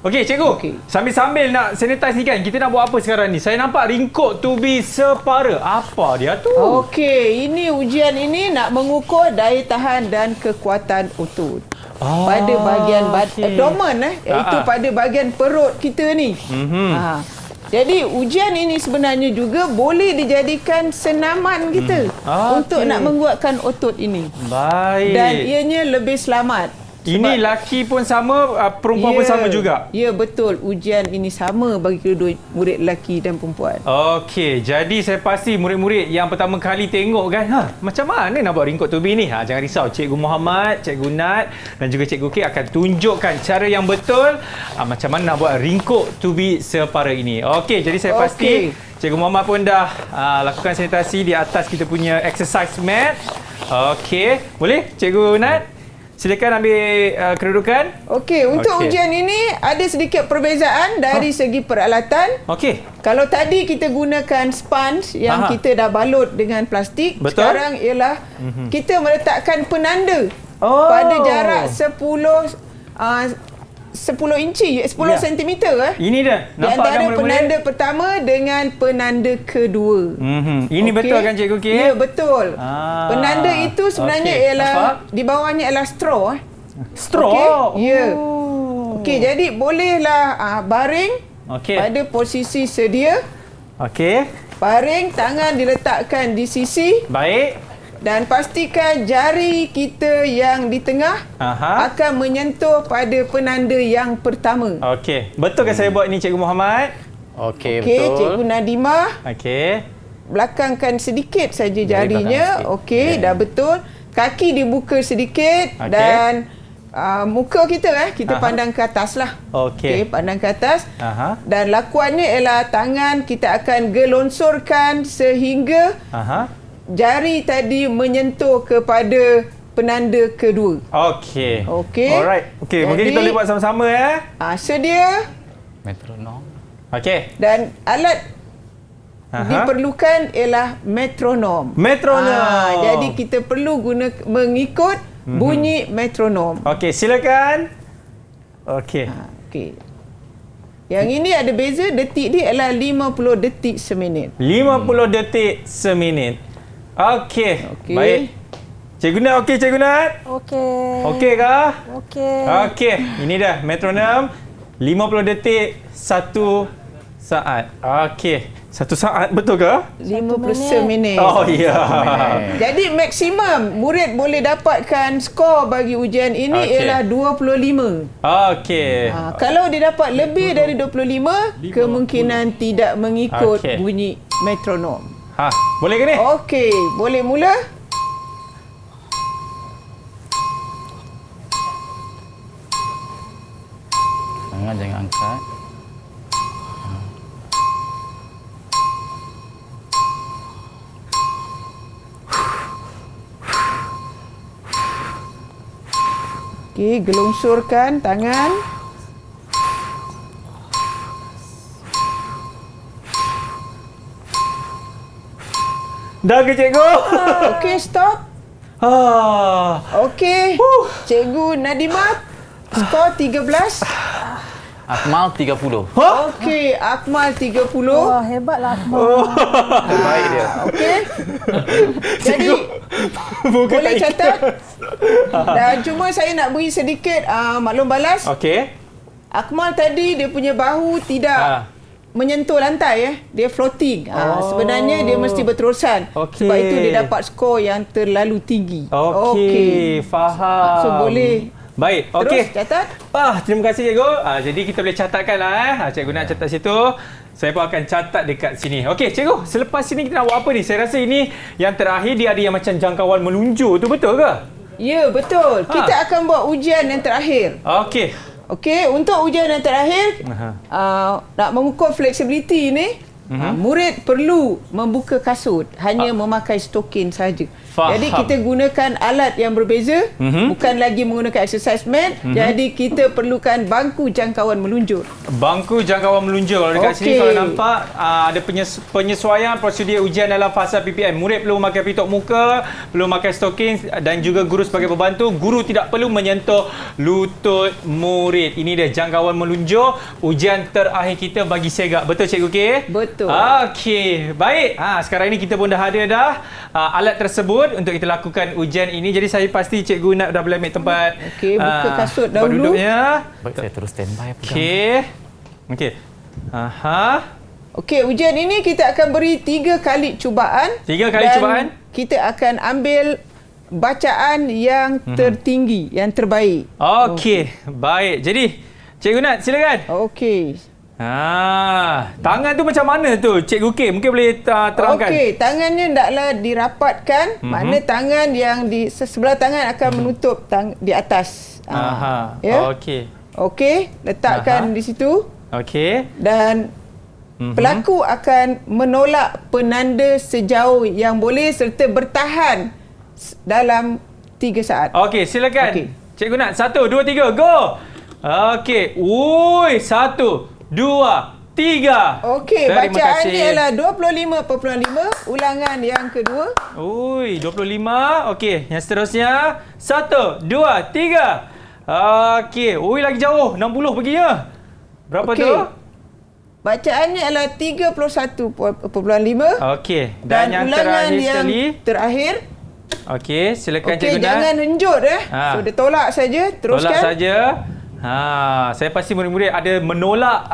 Okey, cikgu. Sambil-sambil nak sanitize ni kan, kita nak buat apa sekarang ni? Saya nampak ringkuk tubi separa. Apa dia tu? Okey, ini ujian ini nak mengukur daya tahan dan kekuatan otot. Pada bahagian abdomen iaitu pada bahagian perut kita ni. Jadi ujian ini sebenarnya juga boleh dijadikan senaman kita untuk nak menguatkan otot ini. Baik. Dan ianya lebih selamat. Ini lelaki pun sama, perempuan pun sama juga? Ya, betul. Ujian ini sama bagi kedua murid lelaki dan perempuan. Okey, jadi saya pasti murid-murid yang pertama kali tengok kan, macam mana nak buat ringkuk tubi ni? Jangan risau, Cikgu Muhammad, Cikgu Nat dan juga Cikgu K akan tunjukkan cara yang betul macam mana nak buat ringkuk tubi separa ini. Okey, jadi saya pasti Cikgu Muhammad pun dah lakukan sanitasi di atas kita punya exercise mat. Okey, boleh Cikgu Nat? Silakan ambil kedudukan. Okey, untuk ujian ini ada sedikit perbezaan dari segi peralatan. Okey. Kalau tadi kita gunakan sponge yang kita dah balut dengan plastik, sekarang ialah kita meletakkan penanda pada jarak 10 inci, 10 cm. Ini dia. Nampak di antara penanda pertama dengan penanda kedua. Ini betul kan Cikgu K? Ya, betul. Penanda itu sebenarnya ialah di bawahnya ialah straw. Straw? Ya. Okey, jadi bolehlah baring pada posisi sedia. Okey. Baring, tangan diletakkan di sisi. Baik. Dan pastikan jari kita yang di tengah akan menyentuh pada penanda yang pertama. Okey. Betul ke saya buat ni Cikgu Muhammad? Okey, betul. Cikgu Nadimah. Okey. Belakangkan sedikit saja jarinya. Okey, dah betul. Kaki dibuka sedikit dan muka kita kita pandang ke atas lah. Okey, pandang ke atas. Dan lakuannya ialah tangan kita akan gelonsorkan sehingga jari tadi menyentuh kepada penanda kedua. Okey. Okey. Alright. Okey, mungkin kita boleh buat sama-sama sedia. Metronom. Okey. Dan alat diperlukan ialah metronom. Jadi kita perlu mengikut bunyi metronom. Okey, silakan. Okey. Okey. Yang ini ada beza, detik dia ialah 50 detik seminit. 50 detik seminit. Okey. Baik. Cikgu Nat okey, Cikgu Nat? Okey. Okey kah? Okey. Okey, ini dah metronom 50 detik 1 saat. Okey. 1 saat betul ke? 50 minit. Oh ya. Jadi maksimum murid boleh dapatkan skor bagi ujian ini ialah 25. Okey. Kalau dia dapat lebih dari 25, kemungkinan tidak mengikut bunyi metronom. Boleh ke ni? Okey, boleh mula? Jangan angkat. Okey, gelongsorkan tangan. Dah ke Cikgu? Okey, stop. Okey. Cikgu Nadimah, skor 13. Akmal 30. Okey, Akmal 30. Wah, hebatlah Akmal. Baik dia. Okey. Jadi boleh catat. Dan cuma saya nak beri sedikit maklum balas. Okey. Akmal tadi dia punya bahu tidak menyentuh lantai dia floating. Sebenarnya dia mesti berterusan. Okey. Sebab itu dia dapat skor yang terlalu tinggi. Okey, faham. So boleh. Baik, Terus okey. catat. Terima kasih cikgu. Jadi kita boleh catatkanlah Cikgu nak catat situ. Saya pun akan catat dekat sini. Okey, cikgu, selepas ini kita nak buat apa ni? Saya rasa ini yang terakhir dia ada yang macam jangkauan melunjur tu, betul ke? Ya, betul. Kita akan buat ujian yang terakhir. Okey. Okey, untuk ujian yang terakhir, nak mengukur fleksibiliti ni, murid perlu membuka kasut, hanya memakai stokin saja. Faham. Jadi kita gunakan alat yang berbeza, bukan lagi menggunakan exercise mat. Jadi kita perlukan bangku jangkauan melunjur. Bangku jangkauan melunjur. Kalau dekat sini kalau nampak ada penyesuaian prosedur ujian dalam fasa PPM. Murid perlu memakai pelitup muka, perlu memakai stokin dan juga guru sebagai pembantu. Guru tidak perlu menyentuh lutut murid. Ini dia jangkauan melunjur. Ujian terakhir kita bagi segak. Betul cikgu K? Betul. Okey, baik. Sekarang ini kita pun dah ada alat tersebut untuk kita lakukan ujian ini. Jadi saya pasti cikgu nak dah boleh ambil tempat. Okey, buka kasut tempat dahulu. duduknya. Baik, saya terus standby. Okey. Okey. Okey, ujian ini kita akan beri 3 kali cubaan. 3 kali dan cubaan. Kita akan ambil bacaan yang tertinggi, yang terbaik. Okey, baik. Jadi, Cikgu Nat, silakan. Okey. Tangan tu macam mana tu? Cikgu K mungkin boleh terangkan. Okey, tangannya hendaklah dirapatkan. Mana tangan yang di sebelah tangan akan menutup di atas. Ya. Okey. Okey, letakkan di situ. Okey. Dan pelaku akan menolak penanda sejauh yang boleh serta bertahan dalam 3 saat. Okey, silakan. Okey. Cikgu Nat, 1, 2, 3, go. Okey. 1, 2, 3. Okey, Terima bacaannya kasih. ialah 25.5, ulangan yang kedua. 25. Okey, yang seterusnya 1, 2, 3. Okey, lagi jauh. 60 perginya. Berapa Okey. tu? Bacaannya ialah 31.5. Okey, Dan yang ulangan terakhir yang sekali. terakhir. Okey, silakan Okey, Cikgu Nat. jangan henjut So dia tolak saja, teruskan. Tolak saja. Saya pasti murid-murid ada menolak.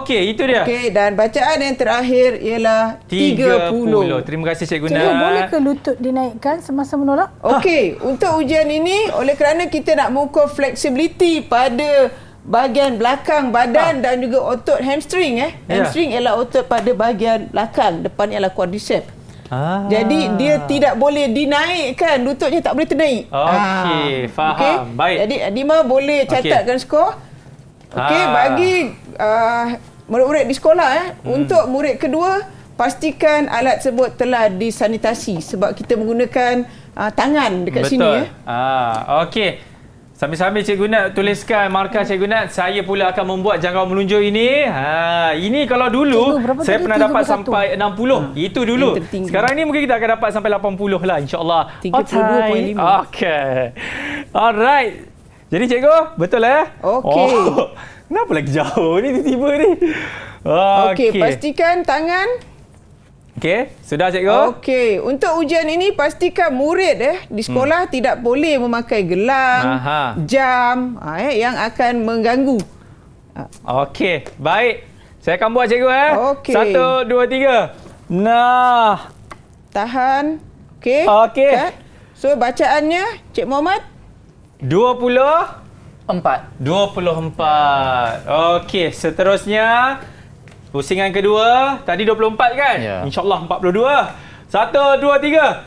Okey, itu dia. Okey, dan bacaan yang terakhir ialah 30. Terima kasih Cikgu Cikgu, Nat. boleh ke lutut dinaikkan semasa menolak? Okey, untuk ujian ini oleh kerana kita nak mengukur fleksibiliti pada bahagian belakang badan dan juga otot hamstring Hamstring ialah otot pada bahagian belakang, depan ialah quadriceps. Jadi dia tidak boleh dinaikkan, lututnya tak boleh ternaik. Okey, faham. Okey? Baik. Jadi Adima boleh catatkan skor. Okey, bagi murid-murid di sekolah untuk murid kedua, pastikan alat tersebut telah disanitasi sebab kita menggunakan tangan dekat sini Betul. Okey. Sambil-sambil Cikgu Nat tuliskan markah Cikgu Nat, saya pula akan membuat jangkauan melunjur ini. Ini kalau dulu Cikgu, berapa saya tadi? pernah dapat 31? sampai 60. Itu dulu. Yang tertinggi. Sekarang ni mungkin kita akan dapat sampai 80 lah insya-Allah. 32.5. Okey. Alright. Jadi Cikgu, betul Okey. Kenapa lagi jauh ni tiba-tiba ni? Okey, pastikan tangan. Okey, sudah Cikgu? Okey, untuk ujian ini pastikan murid di sekolah tidak boleh memakai gelang, jam yang akan mengganggu. Okey, baik. Saya akan buat Cikgu Okey. 1, 2, 3. Nah. Tahan. Okey. Okey. Cut. So bacaannya Cik Muhammad 4. 24. Okey, seterusnya pusingan kedua. Tadi 24 kan? Ya. InsyaAllah 42. 1, 2, 3.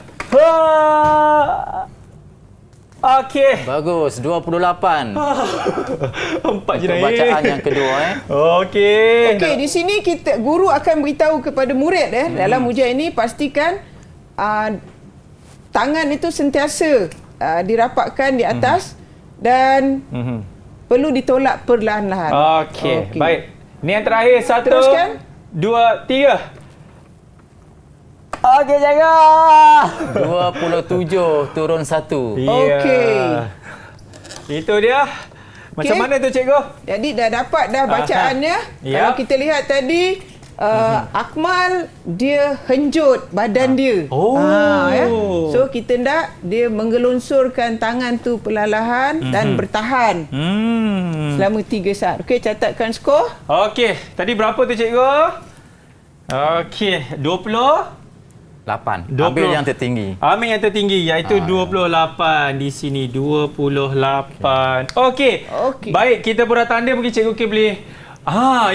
Okey. Bagus, 28. 4 je Untuk naik. bacaan yang kedua Okey. Okey, di sini guru akan beritahu kepada murid dalam ujian ini pastikan tangan itu sentiasa dirapatkan di atas dan perlu ditolak perlahan-lahan. Okey. Baik. Ni yang terakhir. 1, Teruskan. 2, 3. Okey, jaga. 27 turun 1. Okey. Itu dia. Macam mana tu cikgu? Jadi dah dapat dah bacaannya. Ya. Kalau kita lihat tadi, Akmal dia henjut badan dia. Oh. Ya. So kita nak dia menggelunsurkan tangan tu perlahan dan bertahan selama 3 saat. Okey, catatkan skor. Okey, tadi berapa tu cikgu? Okey, 20. 8. 20. Ambil yang tertinggi. Ambil yang tertinggi iaitu 28 di sini 28. Okey. Baik, kita pura tanda mungkin cikgu K boleh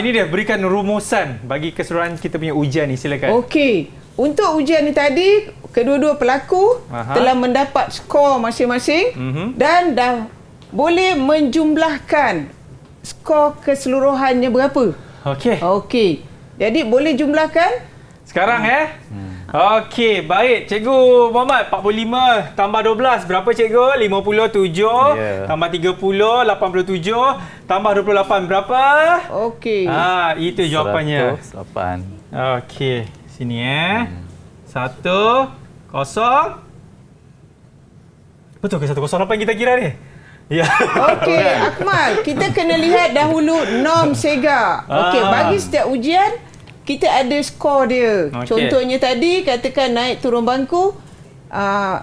ini dia berikan rumusan bagi keseluruhan kita punya ujian ni, silakan. Okey. Untuk ujian ni tadi kedua-dua pelaku telah mendapat skor masing-masing dan dah boleh menjumlahkan skor keseluruhannya berapa. Okey. Jadi boleh jumlahkan sekarang Okey, baik. Cikgu Muhammad, 45 tambah 12 berapa cikgu? 57 tambah 30 87 tambah 28 berapa? Okey. Itu jawapannya. 108. Okey, sini 1 0. Betul ke 108 kita kira ni? Ya. Okey, Akmal, kita kena lihat dahulu norm SEGA. Okey, bagi setiap ujian kita ada skor dia. Contohnya tadi katakan naik turun bangku,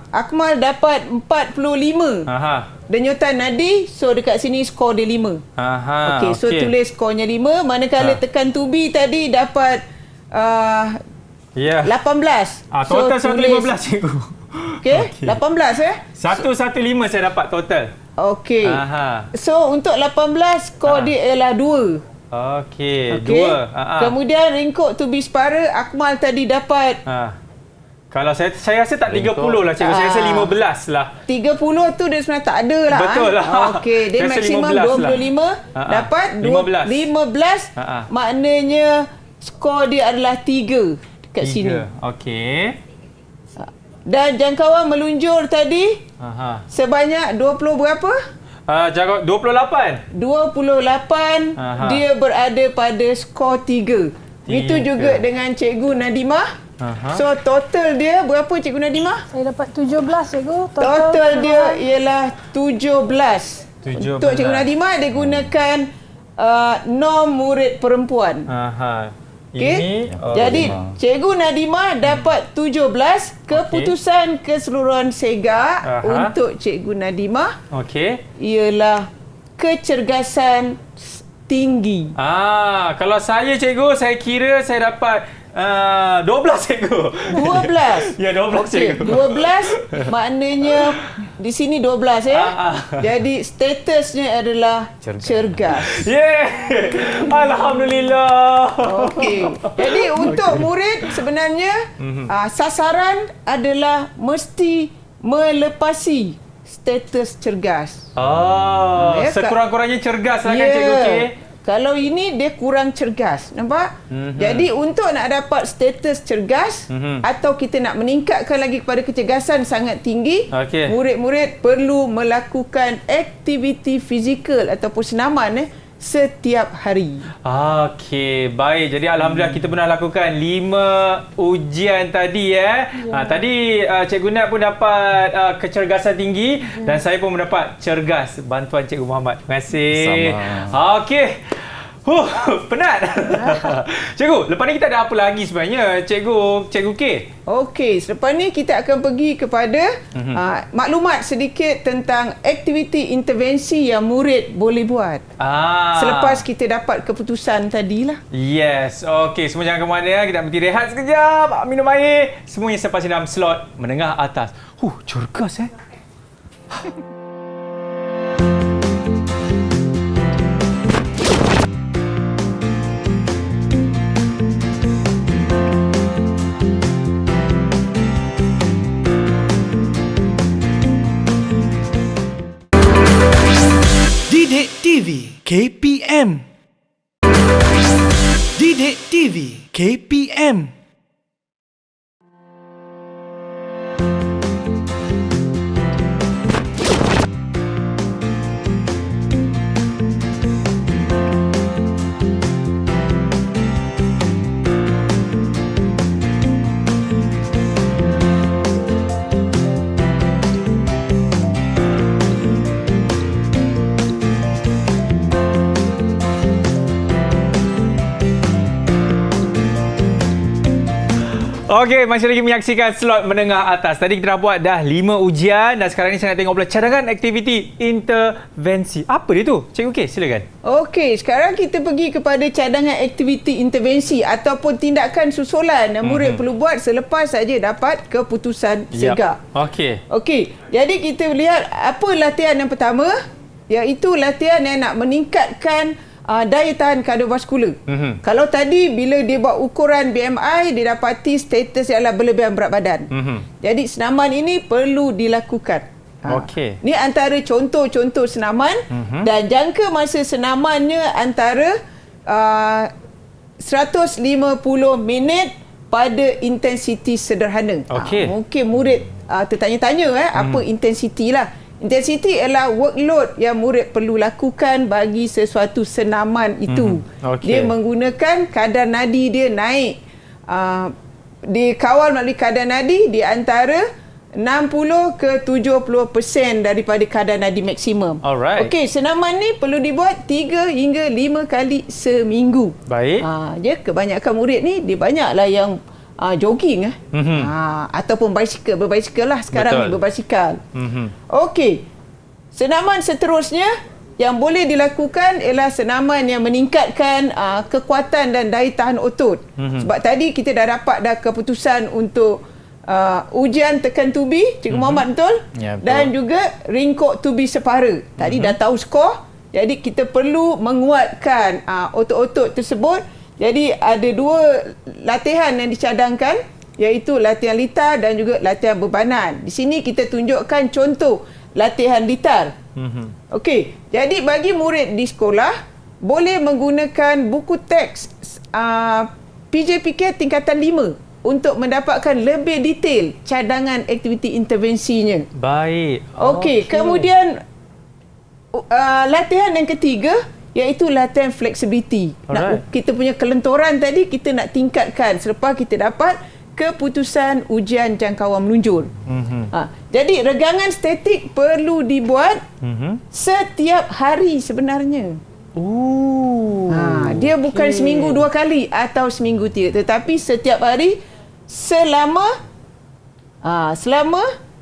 Akmal dapat 45. Denyutan nadi, so dekat sini skor dia 5. Okey, so tulis skornya 5. Manakala tekan tubi tadi dapat 18. Total 115 cikgu. Okey, 18 115 saya dapat total. Okey. So untuk 18 skor dia ialah 2. Okey, 2. Kemudian ringkuk tu bispara, Akmal tadi dapat kalau saya rasa tak 30 lah cikgu, saya rasa 15 lah. 30 tu dia sebenarnya tak ada lah. Betul lah. Okey, dia maksimum 25 dapat 15. Maknanya skor dia adalah 3 dekat sini. Okey. Dan jangkauan meluncur tadi sebanyak 20 berapa? 28. 28. Dia berada pada skor 3. Itu juga dengan Cikgu Nadimah. So total dia berapa Cikgu Nadimah? Saya dapat 17 cikgu. Total dia ialah 17. Untuk Cikgu Nadimah dia gunakan norm murid perempuan. Okey. Jadi Cikgu Nadimah dapat 17. Keputusan keseluruhan SEGA untuk Cikgu Nadimah ialah kecergasan tinggi. Kalau saya cikgu, saya kira saya dapat 12 cikgu. 12. Ya, 12 cikgu. 12 maknanya di sini 12 Jadi statusnya adalah cergas. Alhamdulillah. Okey. Jadi untuk murid sebenarnya sasaran adalah mesti melepasi status cergas. Sekurang-kurangnya cergas lah kan cikgu K. Kalau ini dia kurang cergas, nampak? Jadi untuk nak dapat status cergas atau kita nak meningkatkan lagi kepada kecergasan sangat tinggi, murid-murid perlu melakukan aktiviti fizikal ataupun senaman setiap hari. Okey, baik. Jadi alhamdulillah kita pernah lakukan 5 ujian tadi Tadi Cikgu Nat pun dapat kecergasan tinggi dan saya pun mendapat cergas bantuan Cikgu Muhammad. Terima kasih. Sama. Okey. Penat. Cikgu, lepas ni kita ada apa lagi sebenarnya? Cikgu K. Okey, selepas ni kita akan pergi kepada maklumat sedikit tentang aktiviti intervensi yang murid boleh buat. Selepas kita dapat keputusan tadilah. Yes. Okey, semua jangan ke mana. Kita berhenti rehat sekejap. Minum air. Semuanya selepas dalam slot menengah atas. Cergas Didik TV KPM. Didik TV KPM. Okey, masih lagi menyaksikan slot menengah atas. Tadi kita dah 5 ujian dan sekarang ni saya nak tengok pula cadangan aktiviti intervensi. Apa dia tu? Cikgu K, silakan. Okey, sekarang kita pergi kepada cadangan aktiviti intervensi ataupun tindakan susulan yang murid perlu buat selepas saja dapat keputusan SEGA. Okey. Okey, jadi kita lihat apa latihan yang pertama, iaitu latihan yang nak meningkatkan daya tahan kardiovaskular. Kalau tadi bila dia buat ukuran BMI, dia dapati status ialah berlebihan berat badan. Jadi senaman ini perlu dilakukan. Okey. Ni antara contoh-contoh senaman dan jangka masa senamannya antara 150 minit pada intensiti sederhana. Okey. Mungkin murid tertanya-tanya apa intensiti lah. Intensiti ialah workload yang murid perlu lakukan bagi sesuatu senaman itu. Dia menggunakan kadar nadi dia naik. Dikawal melalui kadar nadi di antara 60 ke 70% daripada kadar nadi maksimum. Alright. Okey, senaman ni perlu dibuat 3 hingga 5 kali seminggu. Baik. Kebanyakan murid ni dia banyaklah yang jogging ataupun berbasikal lah sekarang ni berbasikal. Okey. Senaman seterusnya yang boleh dilakukan ialah senaman yang meningkatkan kekuatan dan daya tahan otot. Sebab tadi kita dah dapat keputusan untuk ujian tekan tubi, Cikgu Muhammad betul? Ya, betul. Dan juga ringkuk tubi separa. Tadi dah tahu skor. Jadi kita perlu menguatkan otot-otot tersebut. Jadi ada 2 latihan yang dicadangkan, iaitu latihan litar dan juga latihan bebanan. Di sini kita tunjukkan contoh latihan litar. Okey, jadi bagi murid di sekolah boleh menggunakan buku teks PJPK tingkatan 5 untuk mendapatkan lebih detail cadangan aktiviti intervensinya. Baik. Okey, kemudian latihan yang ketiga iaitu latihan flexibility. Kita punya kelentoran tadi kita nak tingkatkan selepas kita dapat keputusan ujian jangkauan meluncur. Jadi regangan statik perlu dibuat setiap hari sebenarnya. Dia bukan seminggu 2 kali atau seminggu 3, tetapi setiap hari selama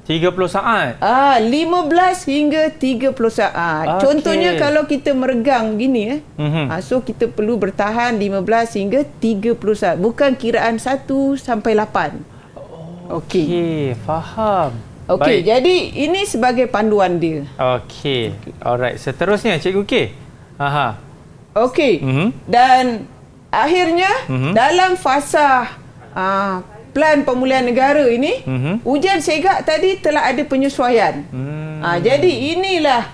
30 saat. 15 hingga 30 saat. Contohnya kalau kita meregang begini so kita perlu bertahan 15 hingga 30 saat. Bukan kiraan 1 sampai 8. Okey, faham. Okey, jadi ini sebagai panduan dia. Okey. Alright, seterusnya Cikgu K. Okey. Dan akhirnya dalam fasa Plan Pemulihan Negara ini, ujian SEGA tadi telah ada penyesuaian. Jadi inilah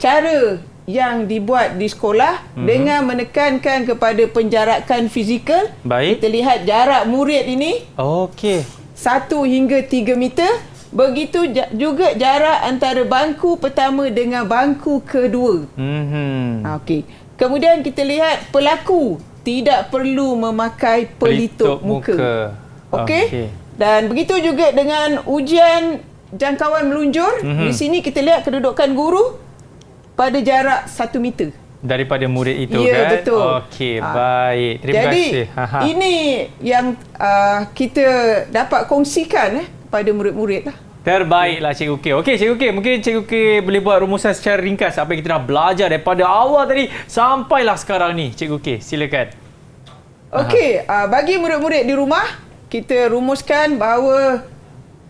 cara yang dibuat di sekolah dengan menekankan kepada penjarakan fizikal. Baik. Kita lihat jarak murid ini. Okey. 1 hingga 3 meter. Begitu juga jarak antara bangku pertama dengan bangku kedua. Okey. Kemudian kita lihat pelaku tidak perlu memakai pelitup muka. Okey. Dan begitu juga dengan ujian jangkauan meluncur. Di sini kita lihat kedudukan guru pada jarak 1 meter. Daripada murid itu kan? Ya, betul. Okey, baik. Terima kasih. Jadi, ini yang kita dapat kongsikan kepada murid-murid lah. Terbaiklah Cikgu K. Okey, Cikgu K, mungkin Cikgu K boleh buat rumusan secara ringkas apa yang kita dah belajar daripada awal tadi sampailah sekarang ni. Cikgu K, silakan. Okey, bagi murid-murid di rumah, kita rumuskan bahawa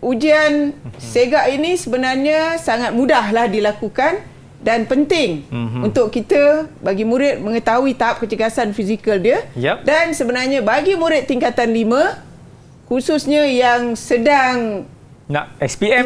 ujian SEGA ini sebenarnya sangat mudahlah dilakukan dan penting untuk kita bagi murid mengetahui tahap kecergasan fizikal dia. Dan sebenarnya bagi murid tingkatan 5 khususnya yang sedang nak SPM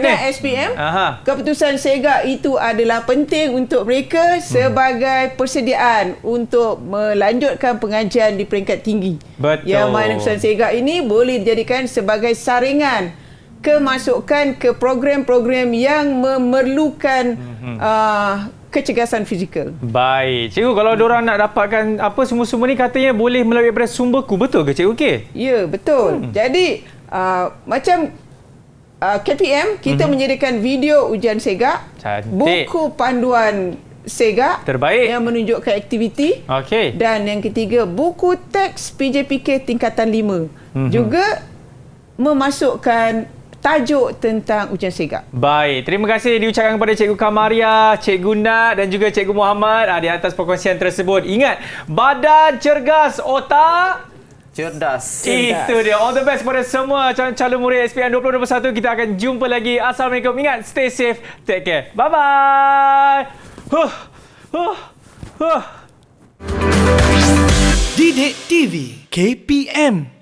keputusan SEGA itu adalah penting untuk mereka sebagai persediaan untuk melanjutkan pengajian di peringkat tinggi. Betul. Yang mana keputusan SEGA ini boleh dijadikan sebagai saringan kemasukan ke program-program yang memerlukan kecergasan fizikal. Baik. Cikgu, kalau diorang nak dapatkan apa semua-semua ni katanya boleh melalui daripada sumberku. Betul ke Cikgu K? Ya, betul. Jadi macam KPM, kita menyediakan video ujian SEGA, buku panduan SEGA terbaik yang menunjukkan aktiviti, okey, dan yang ketiga buku teks PJPK tingkatan 5. Juga memasukkan tajuk tentang ujian segak. Baik, terima kasih diucapkan kepada Cikgu Kamaria, Cikgu Nat dan juga Cikgu Muhammad di atas perkongsian tersebut. Ingat, badan cergas, otak Cerdas. itu dia. All the best kepada semua calon murid SPM 2021. Kita akan jumpa lagi. Assalamualaikum. Ingat, stay safe. Take care. Bye-bye. Didik TV KPM